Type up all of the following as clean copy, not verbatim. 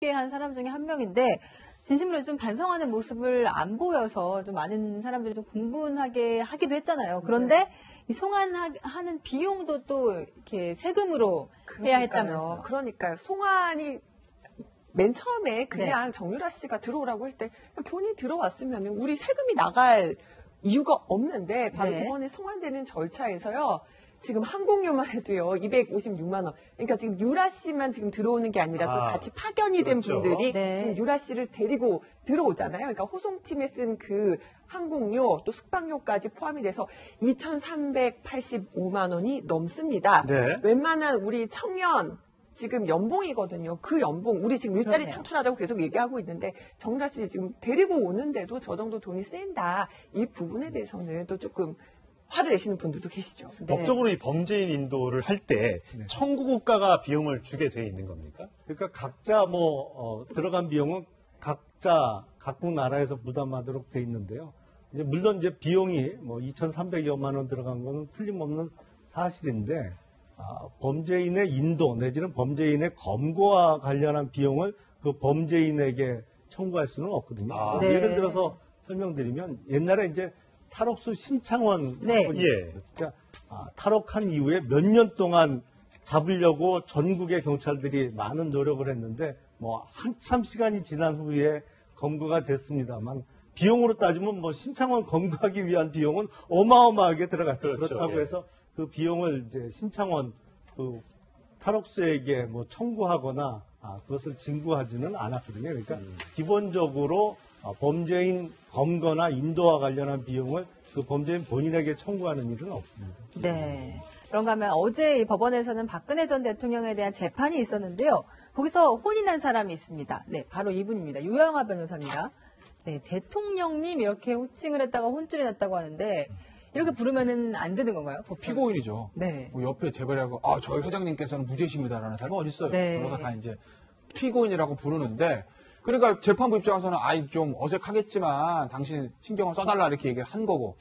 한 사람 중에 한 명인데 진심으로 좀 반성하는 모습을 안 보여서 좀 많은 사람들이 좀 공분하게 하기도 했잖아요. 그런데 이 송환하는 비용도 또 이렇게 세금으로 해야 했다며. 그러니까요. 송환이 맨 처음에 그냥 정유라 씨가 들어오라고 할 때 본인이 들어왔으면 우리 세금이 나갈 이유가 없는데 바로 이번에 송환되는 절차에서요. 지금 항공료만 해도요. 256만 원. 그러니까 지금 유라 씨만 지금 들어오는 게 아니라 또 같이 파견이 된 분들이 유라 씨를 데리고 들어오잖아요. 그러니까 호송팀에 쓴 그 항공료 또 숙박료까지 포함이 돼서 2,385만 원이 넘습니다. 웬만한 우리 청년 지금 연봉이거든요. 그 연봉, 우리 지금 일자리 창출하자고 계속 얘기하고 있는데 정유라 씨 지금 데리고 오는데도 저 정도 돈이 쓰인다. 이 부분에 대해서는 또 조금 화를 내시는 분들도 계시죠. 법적으로 이 범죄인 인도를 할 때 청구 국가가 비용을 주게 돼 있는 겁니까? 그러니까 각자 들어간 비용은 각국 나라에서 부담하도록 돼 있는데요. 이제 물론 이제 비용이 2,300여만 원 들어간 거는 틀림없는 사실인데 범죄인의 인도 내지는 범죄인의 검거와 관련한 비용을 그 범죄인에게 청구할 수는 없거든요. 예를 들어서 설명드리면 옛날에 이제 탈옥수 신창원 사건이 그러니까 탈옥한 이후에 몇 년 동안 잡으려고 전국의 경찰들이 많은 노력을 했는데 한참 시간이 지난 후에 검거가 됐습니다만 비용으로 따지면 신창원 검거하기 위한 비용은 어마어마하게 들어갔죠. 그렇다고 해서 그 비용을 이제 신창원 그 탈옥수에게 청구하거나 그것을 징구하지는 않았거든요. 그러니까 기본적으로 범죄인 검거나 인도와 관련한 비용을 그 범죄인 본인에게 청구하는 일은 없습니다. 네. 그런가 하면 어제 이 법원에서는 박근혜 전 대통령에 대한 재판이 있었는데요. 거기서 혼인한 사람이 있습니다. 네, 바로 이분입니다. 유영하 변호사입니다. 네, 대통령님 이렇게 호칭을 했다가 혼쭐이 났다고 하는데 이렇게 부르면은 안 되는 건가요? 피고인이죠. 네. 옆에 재벌하고 저희 회장님께서는 무죄십니다라는 사람이 어디 있어요? 그러다 다 이제 피고인이라고 부르는데 그러니까 재판부 입장에서는 좀 어색하겠지만 당신 신경을 써달라 이렇게 얘기를 한 거고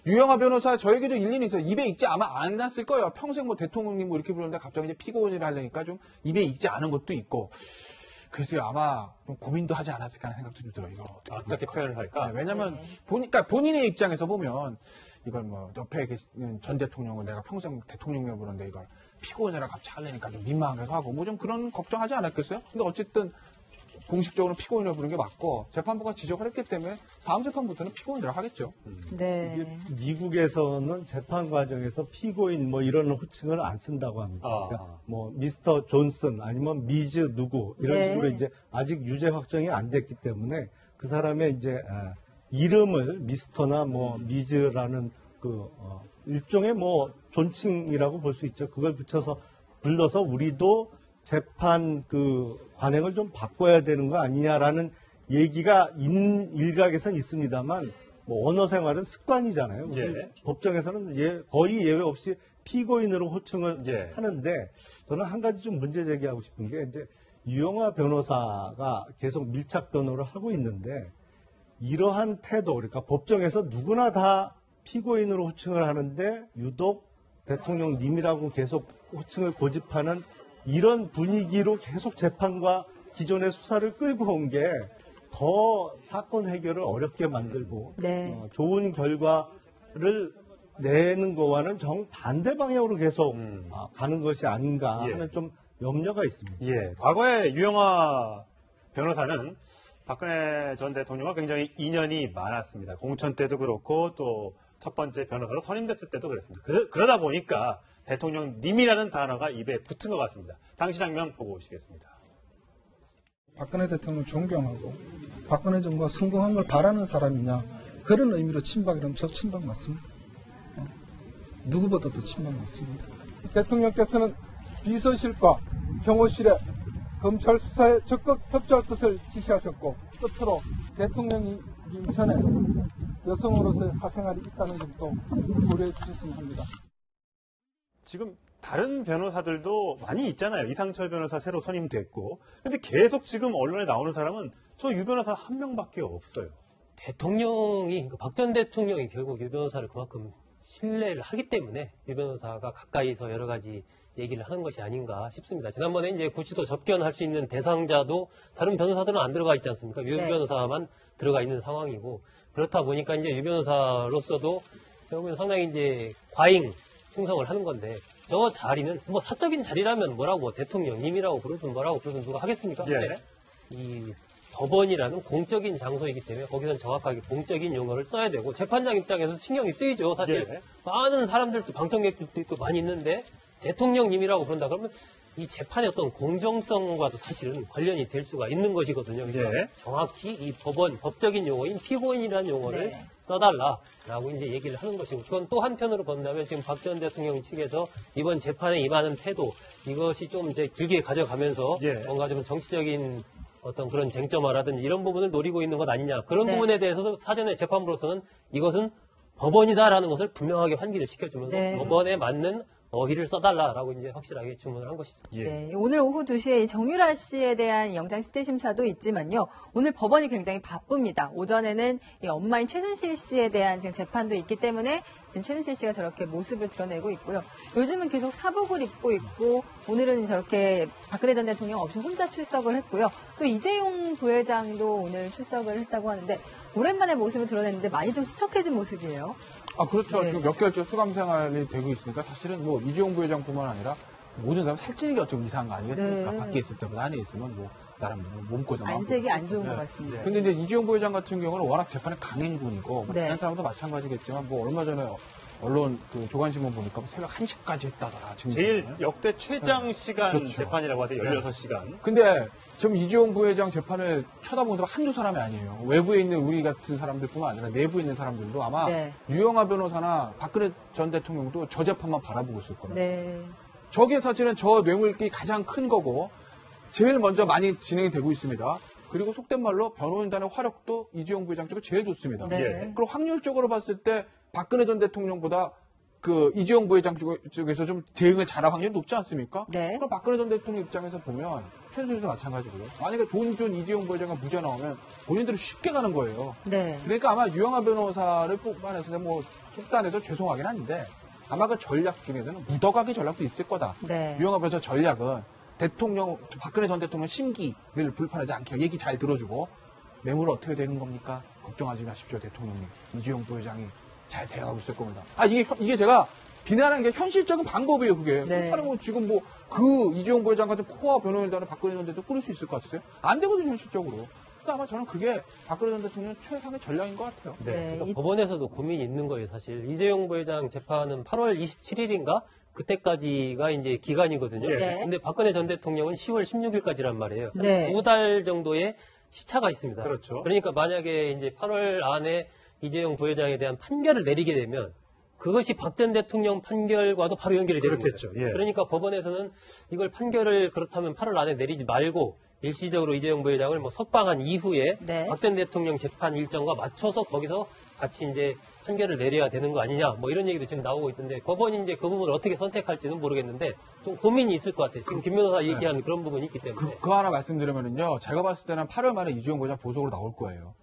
유영하 변호사 저에게도 일리는 있어요. 입에 익지 아마 안 났을 거예요. 평생 대통령님 이렇게 부르는데 갑자기 이제 피고인이라 하려니까 좀 입에 익지 않은 것도 있고 그래서 아마 좀 고민도 하지 않았을까 하는 생각도 좀 들어요. 이거 어떻게 표현을 할까? 왜냐면 본인의 입장에서 보면 이걸 옆에 계시는 전 대통령을 내가 평생 대통령이라고 부르는데 이걸 피고인이라 갑자기 하려니까 좀 민망하기도 하고 좀 그런 걱정하지 않았겠어요? 근데 어쨌든 공식적으로 피고인을 부르는 게 맞고 재판부가 지적을 했기 때문에 다음 재판부터는 피고인이라고 하겠죠. 네. 미국에서는 재판 과정에서 피고인 이런 호칭을 안 쓴다고 합니다. 그러니까 미스터 존슨 아니면 미즈 누구 이런 식으로 이제 아직 유죄 확정이 안 됐기 때문에 그 사람의 이제 이름을 미스터나 미즈라는 일종의 존칭이라고 볼 수 있죠. 그걸 붙여서 불러서 우리도 재판 관행을 좀 바꿔야 되는 거 아니냐라는 얘기가 일각에서는 있습니다만 언어 생활은 습관이잖아요. 법정에서는 거의 예외 없이 피고인으로 호칭을 하는데 저는 한 가지 좀 문제 제기하고 싶은 게 이제 유영하 변호사가 계속 밀착 변호를 하고 있는데 이러한 태도 그러니까 법정에서 누구나 다 피고인으로 호칭을 하는데 유독 대통령님이라고 계속 호칭을 고집하는 이런 분위기로 계속 재판과 기존의 수사를 끌고 온 게 더 사건 해결을 어렵게 만들고 좋은 결과를 내는 거와는 정반대 방향으로 계속 가는 것이 아닌가 하는 좀 염려가 있습니다. 과거에 유영하 변호사는 박근혜 전 대통령과 굉장히 인연이 많았습니다. 공천 때도 그렇고 또 첫 번째 변호사로 선임됐을 때도 그랬습니다. 그러다 보니까 대통령님이라는 단어가 입에 붙은 것 같습니다. 당시 장면 보고 오시겠습니다. 박근혜 대통령 존경하고 박근혜 정부가 성공한 걸 바라는 사람이냐 그런 의미로 친박이라면 저 친박 맞습니다. 누구보다도 친박 맞습니다. 대통령께서는 비서실과 경호실에 검찰 수사에 적극 협조할 것을 지시하셨고 끝으로 대통령이 전에 여성으로서의 사생활이 있다는 점도 고려해 주셨으면 합니다. 지금 다른 변호사들도 많이 있잖아요. 이상철 변호사 새로 선임됐고. 근데 계속 지금 언론에 나오는 사람은 저 유 변호사 한 명밖에 없어요. 대통령이, 박 전 대통령이 결국 유 변호사를 그만큼 신뢰를 하기 때문에 유 변호사가 가까이서 여러 가지 얘기를 하는 것이 아닌가 싶습니다. 지난번에 이제 구치소 접견할 수 있는 대상자도 다른 변호사들은 안 들어가 있지 않습니까? 유 네. 변호사만 들어가 있는 상황이고, 그렇다 보니까 이제 유 변호사로서도 결국은 상당히 이제 과잉 충성을 하는 건데, 저 자리는 뭐 사적인 자리라면 뭐라고 대통령님이라고 부르든 뭐라고 부르든 누가 하겠습니까? 예. 근데 이 법원이라는 공적인 장소이기 때문에 거기서는 정확하게 공적인 용어를 써야 되고, 재판장 입장에서 신경이 쓰이죠. 사실 예. 많은 사람들도 방청객들도 있고 많이 있는데 대통령님이라고 부른다 그러면 이 재판의 어떤 공정성과도 사실은 관련이 될 수가 있는 것이거든요. 그래서 예. 정확히 이 법적인 용어인 피고인이라는 용어를 네. 써달라라고 이제 얘기를 하는 것이고, 그건 또 한편으로 본다면 지금 박 전 대통령 측에서 이번 재판에 임하는 태도, 이것이 좀 이제 길게 가져가면서 예. 뭔가 좀 정치적인 어떤 그런 쟁점화라든지 이런 부분을 노리고 있는 것 아니냐, 그런 네. 부분에 대해서도 사전에 재판부로서는 이것은 법원이다라는 것을 분명하게 환기를 시켜주면서 네. 법원에 맞는 어휘를 써달라라고 이제 확실하게 주문을 한 것이죠. 예. 네, 오늘 오후 2시에 정유라 씨에 대한 영장실질심사도 있지만요. 오늘 법원이 굉장히 바쁩니다. 오전에는 이 엄마인 최순실 씨에 대한 지금 재판도 있기 때문에 지금 최순실 씨가 저렇게 모습을 드러내고 있고요. 요즘은 계속 사복을 입고 있고, 오늘은 저렇게 박근혜 전 대통령 없이 혼자 출석을 했고요. 또 이재용 부회장도 오늘 출석을 했다고 하는데, 오랜만에 모습을 드러냈는데 많이 좀 수척해진 모습이에요. 아, 그렇죠. 네. 지금 몇 개월째 수감 생활이 되고 있으니까 사실은 뭐 이재용 부회장뿐만 아니라 모든 사람 살찌는 게 좀 이상한 거 아니겠습니까? 네. 밖에 있을 때보다 안에 있으면 뭐 나름 몸고장. 안색이 안 좋은 것 같습니다. 근데 이제 이재용 부회장 같은 경우는 워낙 재판에 강행 분이고 뭐 네. 다른 사람도 마찬가지겠지만 뭐 얼마 전에 언론 그 조간신문 보니까 뭐 새벽 1시까지 했다더라. 제일 증인을. 역대 최장 시간 그렇죠. 재판이라고 하대 16시간. 근데 지금 이재용 부회장 재판을 쳐다보는 사람 한두 사람이 아니에요. 외부에 있는 우리 같은 사람들뿐만 아니라 내부에 있는 사람들도 아마 네. 유영하 변호사나 박근혜 전 대통령도 저 재판만 바라보고 있을 겁니다. 네. 저게 사실은 저 뇌물기 가장 큰 거고 제일 먼저 많이 진행이 되고 있습니다. 그리고 속된 말로 변호인단의 화력도 이재용 부회장 쪽이 제일 좋습니다. 네. 예. 그리고 확률적으로 봤을 때 박근혜 전 대통령보다 그 이재용 부회장 쪽에서 좀 대응을 잘할 확률이 높지 않습니까? 네. 그럼 박근혜 전 대통령 입장에서 보면 최순실도 마찬가지고요. 만약에 돈 준 이재용 부회장과 무죄 나오면 본인들은 쉽게 가는 거예요. 네. 그러니까 아마 유영하 변호사를 뽑아내서 뭐 속단해서 죄송하긴 한데 아마 그 전략 중에서는 묻어가기 전략도 있을 거다. 네. 유영하 변호사 전략은 대통령 박근혜 전 대통령 심기를 불편하지 않게 얘기 잘 들어주고 매물 어떻게 되는 겁니까? 걱정하지 마십시오 대통령님. 이재용 부회장이 잘 대응하고 있을 겁니다. 아 이게 제가 비난하는 게 현실적인 방법이에요 그게. 네. 그렇다면 지금 뭐 그 이재용 부회장 같은 코어 변호인단을 박근혜 전 대통령 꾸릴 수 있을 것 같으세요? 안 되거든요 현실적으로. 그러니까 아마 저는 그게 박근혜 전 대통령 최상의 전략인 것 같아요. 네. 그러니까 법원에서도 고민이 있는 거예요, 사실. 이재용 부회장 재판은 8월 27일인가? 그때까지가 이제 기간이거든요. 네. 근데 박근혜 전 대통령은 10월 16일까지란 말이에요. 네. 2달 정도의 시차가 있습니다. 그렇죠. 그러니까 만약에 이제 8월 안에 이재용 부회장에 대한 판결을 내리게 되면 그것이 박 전 대통령 판결과도 바로 연결이 되는 그렇겠죠. 거예요. 예. 그러니까 법원에서는 이걸 판결을 그렇다면 8월 안에 내리지 말고 일시적으로 이재용 부회장을 뭐 석방한 이후에 네. 박 전 대통령 재판 일정과 맞춰서 거기서 같이 이제 판결을 내려야 되는 거 아니냐, 뭐 이런 얘기도 지금 나오고 있던데 법원이 이제 그 부분을 어떻게 선택할지는 모르겠는데 좀 고민이 있을 것 같아요. 지금 김 변호사 얘기한 그런 부분이 있기 때문에. 그 하나 말씀드리면요. 제가 봤을 때는 8월 말에 이재용 부회장 보석으로 나올 거예요.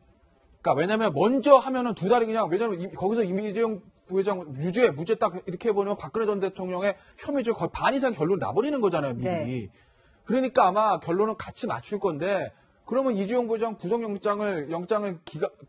그러니까 왜냐면 먼저 하면은 두 달이 그냥 왜냐면 거기서 이미 이재용 부회장 유죄, 무죄 딱 이렇게 해버리면 박근혜 전 대통령의 혐의 중에 거의 반 이상 결론이 나버리는 거잖아요, 미리. 네. 그러니까 아마 결론은 같이 맞출 건데 그러면 이재용 부회장 구속영장을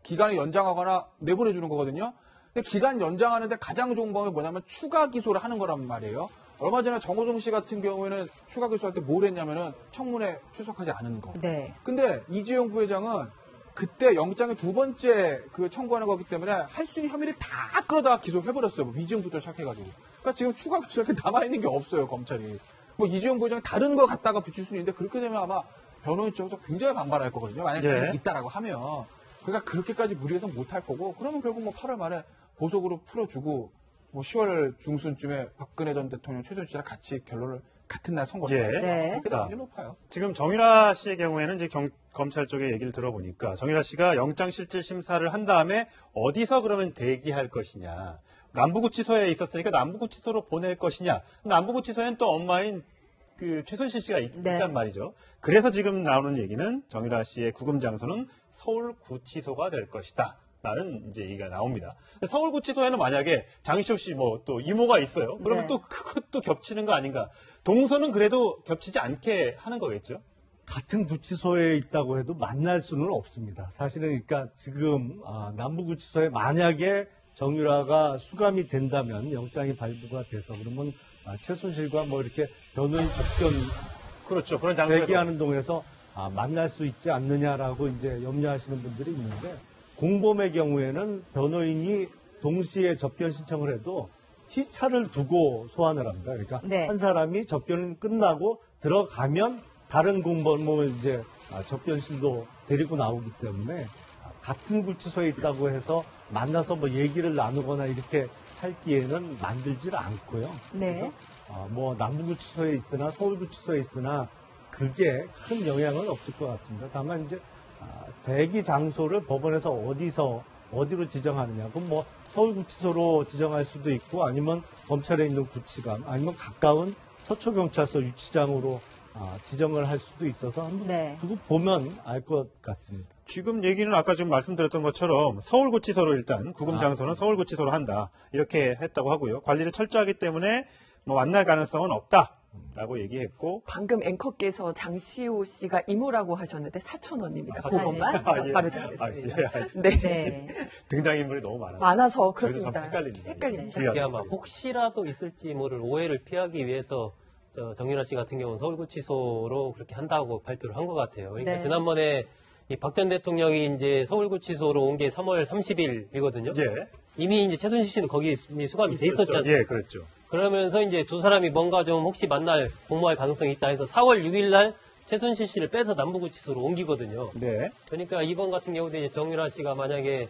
기간을 연장하거나 내보내주는 거거든요. 근데 기간 연장하는데 가장 좋은 방법이 뭐냐면 추가 기소를 하는 거란 말이에요. 얼마 전에 정호성 씨 같은 경우에는 추가 기소할 때 뭘 했냐면은 청문회 출석하지 않은 거. 네. 근데 이재용 부회장은 그때 영장의 두 번째 그 청구하는 거기 때문에 할 수 있는 혐의를 다 끌어다가 기소해버렸어요. 뭐 위증부터 시작해가지고. 그러니까 지금 추가 기소할 게 남아있는 게 없어요, 검찰이. 뭐 이재용 부회장 다른 거 갖다가 붙일 수는 있는데 그렇게 되면 아마 변호인 쪽에서 굉장히 반발할 거거든요. 만약에 예. 있다라고 하면. 그러니까 그렇게까지 무리해서 못할 거고 그러면 결국 뭐 8월 말에 보석으로 풀어주고 뭐 10월 중순쯤에 박근혜 전 대통령 최순실이랑 같이 결론을 같은 날 선고를 예. 해요. 네. 그렇게 자. 나중에 높아요. 지금 정유라 씨의 경우에는 이제 검찰 쪽의 얘기를 들어보니까 정유라 씨가 영장실질심사를 한 다음에 어디서 그러면 대기할 것이냐. 남부구치소에 있었으니까 남부구치소로 보낼 것이냐. 남부구치소에는 또 엄마인 그 최순실 씨가 네. 있단 말이죠. 그래서 지금 나오는 얘기는 정유라 씨의 구금 장소는 서울구치소가 될 것이다. 라는 이제 얘기가 나옵니다. 서울구치소에는 만약에 장시호 씨 뭐 또 이모가 있어요. 그러면 네. 또 그것도 겹치는 거 아닌가? 동서는 그래도 겹치지 않게 하는 거겠죠? 같은 구치소에 있다고 해도 만날 수는 없습니다. 사실은 그러니까 지금 남부구치소에 만약에 정유라가 수감이 된다면 영장이 발부가 돼서 그러면 최순실과 뭐 이렇게 변호인 접견 그렇죠. 그런 장소에서 대기하는 동에서 만날 수 있지 않느냐라고 이제 염려하시는 분들이 있는데 공범의 경우에는 변호인이 동시에 접견 신청을 해도 시차를 두고 소환을 합니다. 그러니까 네. 한 사람이 접견 끝나고 들어가면 다른 공범을 이제 접견실로 데리고 나오기 때문에 같은 구치소에 있다고 해서 만나서 뭐 얘기를 나누거나 이렇게 할 기회는 만들질 않고요. 네. 그래서 뭐 남부구치소에 있으나 서울구치소에 있으나 그게 큰 영향은 없을 것 같습니다. 다만 이제 대기 장소를 법원에서 어디로 지정하느냐. 그럼 뭐 서울구치소로 지정할 수도 있고 아니면 검찰에 있는 구치감 아니면 가까운 서초경찰서 유치장으로 지정을 할 수도 있어서 한번 네. 두고 보면 알 것 같습니다. 지금 얘기는 아까 좀 말씀드렸던 것처럼 서울구치소로 일단 구금 장소는 서울구치소로 한다. 이렇게 했다고 하고요. 관리를 철저하기 때문에 뭐 만날 가능성은 없다라고 얘기했고 방금 앵커께서 장시호 씨가 이모라고 하셨는데 사촌 언니입니다. 사촌 그것만 언니. 예. 바로지 않겠습니다. 예, 알겠습니다. 네. 네. 등장인물이 너무 많아서. 많아서 그래서 참 그렇습니다. 헷갈립니다. 헷갈립니다. 이게 주의하다. 아마 혹시라도 있을지 모를 오해를 피하기 위해서 정유라 씨 같은 경우는 서울구치소로 그렇게 한다고 발표를 한 것 같아요. 그러니까 네. 지난번에 이 박 전 대통령이 이제 서울구치소로 온 게 3월 30일이거든요. 예. 이미 이제 최순실 씨는 거기 수감이 돼 있었지 않습니까? 예, 그렇죠. 그러면서 이제 두 사람이 뭔가 좀 혹시 만날 공모할 가능성이 있다 해서 4월 6일 날 최순실 씨를 빼서 남부구치소로 옮기거든요. 네. 그러니까 이번 같은 경우도 이제 정유라 씨가 만약에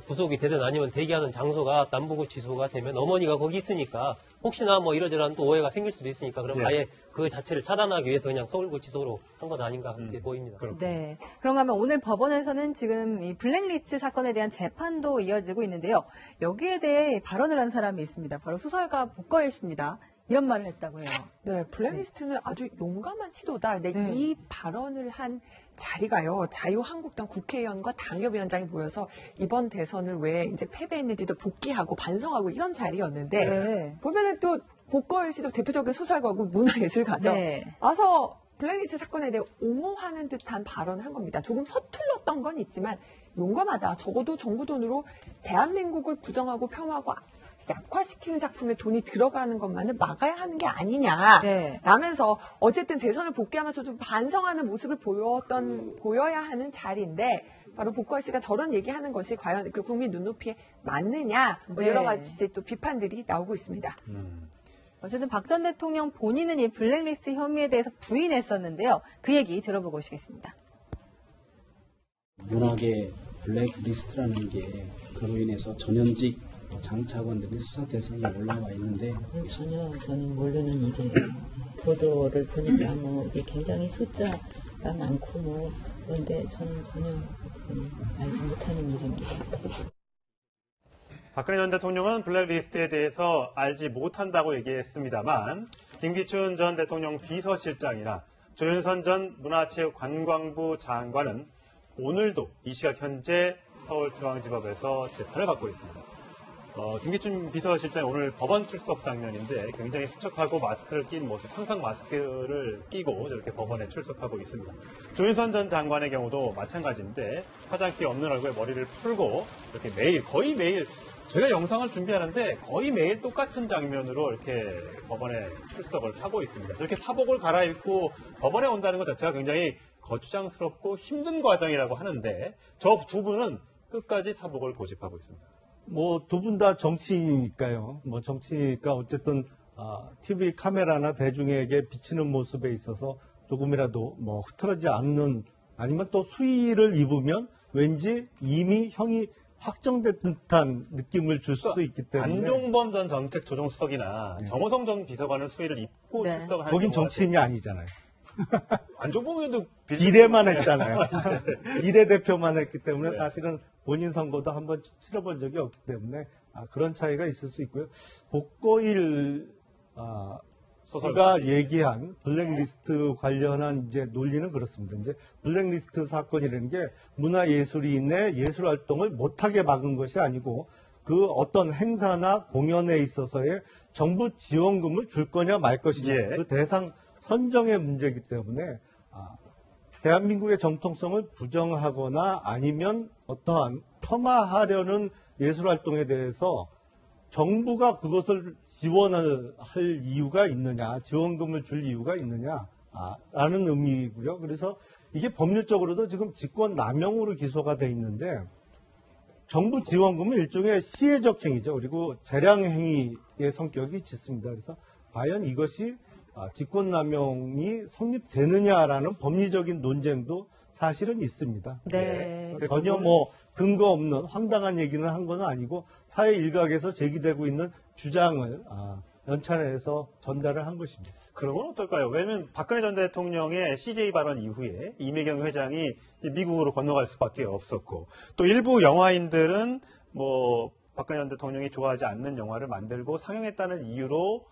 구속이 되든 아니면 대기하는 장소가 남부구치소가 되면 어머니가 거기 있으니까 혹시나 뭐 이러저러한 또 오해가 생길 수도 있으니까 그럼 예. 아예 그 자체를 차단하기 위해서 그냥 서울구치소로 한 것 아닌가 그렇게 보입니다. 네. 그런가 하면 오늘 법원에서는 지금 이 블랙리스트 사건에 대한 재판도 이어지고 있는데요. 여기에 대해 발언을 한 사람이 있습니다. 바로 소설가 복거일 씨입니다. 이런 말을 했다고 해요. 네, 블랙리스트는 아주 용감한 시도다. 근데 이 발언을 한 자리가요, 자유한국당 국회의원과 당협위원장이 모여서 이번 대선을 왜 이제 패배했는지도 복귀하고 반성하고 이런 자리였는데, 네. 보면은 또 복거일 씨도 대표적인 소설가고 문화예술가죠. 네. 와서 블랙리스트 사건에 대해 옹호하는 듯한 발언을 한 겁니다. 조금 서툴렀던 건 있지만 용감하다. 적어도 정부 돈으로 대한민국을 부정하고 폄하하고 약화시키는 작품에 돈이 들어가는 것만은 막아야 하는 게 아니냐. 네. 라면서 어쨌든 대선을 복귀하면서 좀 반성하는 모습을 보여야 하는 자리인데 바로 복거일 씨가 저런 얘기하는 것이 과연 그 국민 눈높이에 맞느냐. 뭐 네. 여러 가지 또 비판들이 나오고 있습니다. 어쨌든 박 전 대통령 본인은 이 블랙리스트 혐의에 대해서 부인했었는데요. 그 얘기 들어보고 오시겠습니다. 문학의 블랙리스트라는 게 그로 인해서 전현직 장차관들이 수사 대상에 올라와 있는데 전혀 저는 모르는 일이에요. 보도를 보니까 뭐 이게 굉장히 숫자가 많고 뭐 그런데 저는 전혀 알지 못하는 일입니다. 박근혜 전 대통령은 블랙리스트에 대해서 알지 못한다고 얘기했습니다만 김기춘 전 대통령 비서실장이나 조윤선 전 문화체육관광부 장관은 오늘도 이 시각 현재 서울중앙지법에서 재판을 받고 있습니다. 김기춘 비서실장이 오늘 법원 출석 장면인데 굉장히 수척하고 마스크를 낀 모습, 항상 마스크를 끼고 저렇게 법원에 출석하고 있습니다. 조윤선 전 장관의 경우도 마찬가지인데 화장기 없는 얼굴에 머리를 풀고 이렇게 매일, 거의 매일 제가 영상을 준비하는데 거의 매일 똑같은 장면으로 이렇게 법원에 출석을 하고 있습니다. 저렇게 사복을 갈아입고 법원에 온다는 것 자체가 굉장히 거추장스럽고 힘든 과정이라고 하는데 저 두 분은 끝까지 사복을 고집하고 있습니다. 뭐 두 분 다 정치인이니까요. 뭐 정치니까 어쨌든 TV 카메라나 대중에게 비치는 모습에 있어서 조금이라도 뭐 흐트러지지 않는 아니면 또 수의를 입으면 왠지 이미 형이 확정된 듯한 느낌을 줄 수도 있기 때문에 안종범 전 정책조정수석이나 정호성 전 비서관은 수의를 입고 네. 출석을 하는 거긴 경우가 정치인이 아니잖아요. 안종범 의원도 비례만 했잖아요. 비례 대표만 했기 때문에 네. 사실은 본인 선거도 한번 치러본 적이 없기 때문에 그런 차이가 있을 수 있고요. 복거일 소설가 얘기한 블랙리스트 관련한 이제 논리는 그렇습니다. 이제 블랙리스트 사건이라는 게 문화예술인의 예술 활동을 못하게 막은 것이 아니고 그 어떤 행사나 공연에 있어서의 정부 지원금을 줄 거냐 말 것이냐 예. 그 대상 선정의 문제이기 때문에 대한민국의 정통성을 부정하거나 아니면 어떠한 폄하하려는 예술 활동에 대해서 정부가 그것을 지원을 할 이유가 있느냐, 지원금을 줄 이유가 있느냐, 라는 의미고요. 그래서 이게 법률적으로도 지금 직권 남용으로 기소가 돼 있는데 정부 지원금은 일종의 시혜적 행위죠. 그리고 재량 행위의 성격이 짙습니다. 그래서 과연 이것이 직권남용이 성립되느냐라는 법리적인 논쟁도 사실은 있습니다. 네. 전혀 뭐 근거 없는 황당한 얘기는 한 건 아니고 사회 일각에서 제기되고 있는 주장을 연찬회에서 전달을 한 것입니다. 그런 건 어떨까요? 왜냐하면 박근혜 전 대통령의 CJ 발언 이후에 이매경 회장이 미국으로 건너갈 수밖에 없었고 또 일부 영화인들은 뭐 박근혜 전 대통령이 좋아하지 않는 영화를 만들고 상영했다는 이유로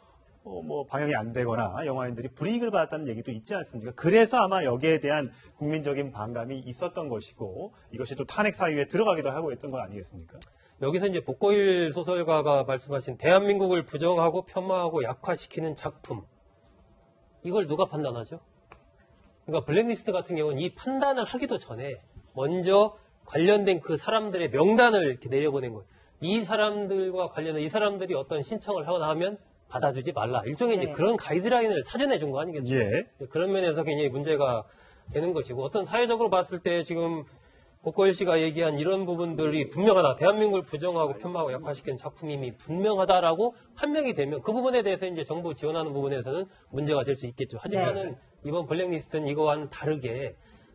뭐 방영이 안 되거나 영화인들이 불이익을 받았다는 얘기도 있지 않습니까? 그래서 아마 여기에 대한 국민적인 반감이 있었던 것이고 이것이 또 탄핵 사유에 들어가기도 하고 했던 거 아니겠습니까? 여기서 이제 복고일 소설가가 말씀하신 대한민국을 부정하고 폄하하고 약화시키는 작품. 이걸 누가 판단하죠? 그러니까 블랙리스트 같은 경우는 이 판단을 하기도 전에 먼저 관련된 그 사람들의 명단을 이렇게 내려보낸 거예요. 이 사람들과 관련된 이 사람들이 어떤 신청을 하거나 하면 받아주지 말라. 일종의 이제 그런 가이드라인을 사전해 준 거 아니겠어요? 예. 그런 면에서 굉장히 문제가 되는 것이고 어떤 사회적으로 봤을 때 지금 복고일 씨가 얘기한 이런 부분들이 분명하다. 대한민국을 부정하고 폄하하고 약화시키는 작품임이 분명하다라고 판명이 되면 그 부분에 대해서 이제 정부 지원하는 부분에서는 문제가 될 수 있겠죠. 하지만은 이번 블랙리스트는 이거와는 다르게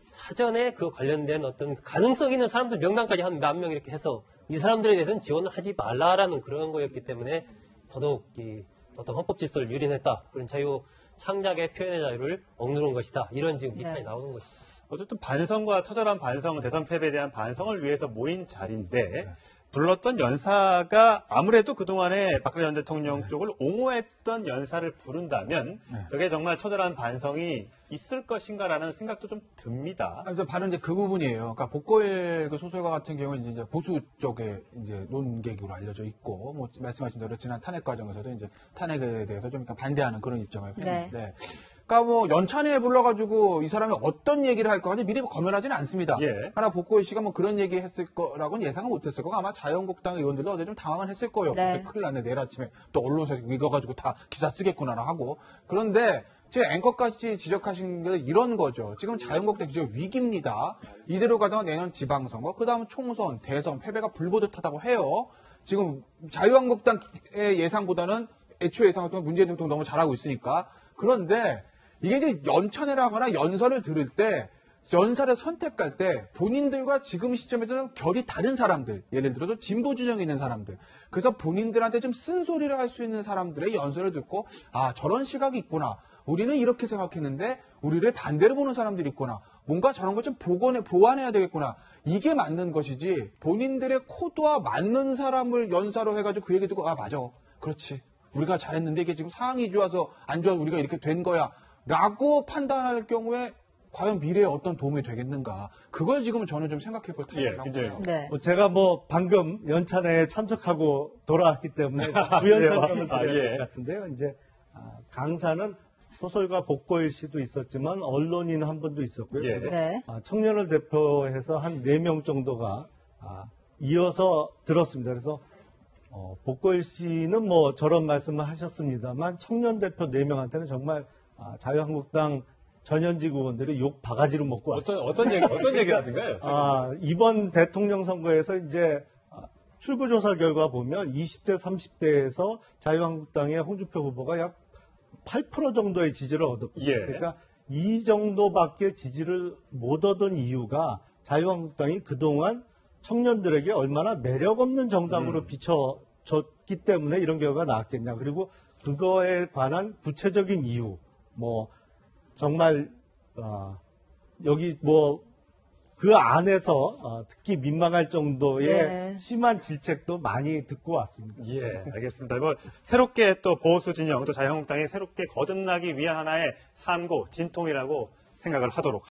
사전에 그 관련된 어떤 가능성 있는 사람들 명단까지 한 몇 명 이렇게 해서 이 사람들에 대해서는 지원을 하지 말라라는 그런 거였기 때문에 더더욱 이 어떤 헌법 질서를 유린했다. 그런 자유 창작의 표현의 자유를 억누른 것이다. 이런 지금 비판이 나오는 것입니다. 어쨌든 반성과 처절한 반성, 대선 패배에 대한 반성을 위해서 모인 자리인데 불렀던 연사가 아무래도 그동안에 박근혜 전 대통령 쪽을 옹호했던 연사를 부른다면 여기에 정말 처절한 반성이 있을 것인가라는 생각도 좀 듭니다. 그래서 바로 이제 그 부분이에요. 그러니까 복고일 그 소설가 같은 경우는 이제 보수 쪽에 이제 논객으로 알려져 있고, 뭐 말씀하신 대로 지난 탄핵 과정에서도 이제 탄핵에 대해서 좀 약간 반대하는 그런 입장을 폈는데. 그러니까 뭐 연찬회에 불러가지고 이 사람이 어떤 얘기를 할 거까지 미리 검열하지는 않습니다. 하나 복고일 씨가 뭐 그런 얘기 했을 거라고는 예상은 못했을 거고 아마 자유한국당 의원들도 어제 좀 당황은 했을 거예요. 큰일 났네. 내일 아침에 또 언론사에서 이거 가지고 다 기사 쓰겠구나 하고. 그런데 지금 앵커까지 지적하신 게 이런 거죠. 지금 자유한국당 지금 위기입니다. 이대로 가다가 내년 지방선거, 그 다음 총선, 대선, 패배가 불보듯하다고 해요. 지금 자유한국당의 예상보다는 애초에 예상했던 문재인 대통령 너무 잘하고 있으니까. 그런데 이게 이제 연찬회를 하거나 연설을 들을 때 연설을 선택할 때 본인들과 지금 시점에서는 결이 다른 사람들, 예를 들어서 진보 진영에 있는 사람들, 그래서 본인들한테 좀 쓴소리를 할 수 있는 사람들의 연설을 듣고 저런 시각이 있구나. 우리는 이렇게 생각했는데 우리를 반대로 보는 사람들이 있구나. 뭔가 저런 것 좀 보완해야 되겠구나. 이게 맞는 것이지 본인들의 코드와 맞는 사람을 연사로 해가지고 그 얘기 듣고 맞아. 그렇지. 우리가 잘했는데 이게 지금 상황이 좋아서 안 좋아서 우리가 이렇게 된 거야. 라고 판단할 경우에 과연 미래에 어떤 도움이 되겠는가. 그걸 지금 저는 좀 생각해 볼 타입이라고 봐요. 제가 뭐 방금 연찬회에 참석하고 돌아왔기 때문에 부연 설명을 드려야 될 것 같은데요. 이제 강사는 소설가 복고일 씨도 있었지만 언론인 한 분도 있었고요. 청년을 대표해서 한 4명 정도가 이어서 들었습니다. 그래서 복고일 씨는 뭐 저런 말씀을 하셨습니다만 청년 대표 4명한테는 정말 자유한국당 전현직 의원들이 욕 바가지로 먹고 왔어요. 어떤 얘기를 하던가요? 이번 대통령 선거에서 이제 출구조사 결과 보면 20대, 30대에서 자유한국당의 홍준표 후보가 약 8% 정도의 지지를 얻었거든요. 그러니까 이 정도밖에 지지를 못 얻은 이유가 자유한국당이 그동안 청년들에게 얼마나 매력 없는 정당으로 비춰졌기 때문에 이런 결과가 나왔겠냐. 그리고 그거에 관한 구체적인 이유, 뭐 정말 여기 뭐 그 안에서 특히 민망할 정도의 네. 심한 질책도 많이 듣고 왔습니다. 예, 알겠습니다. 뭐 새롭게 또 보수 진영 또 자유한국당이 새롭게 거듭나기 위한 하나의 산고 진통이라고 생각을 하도록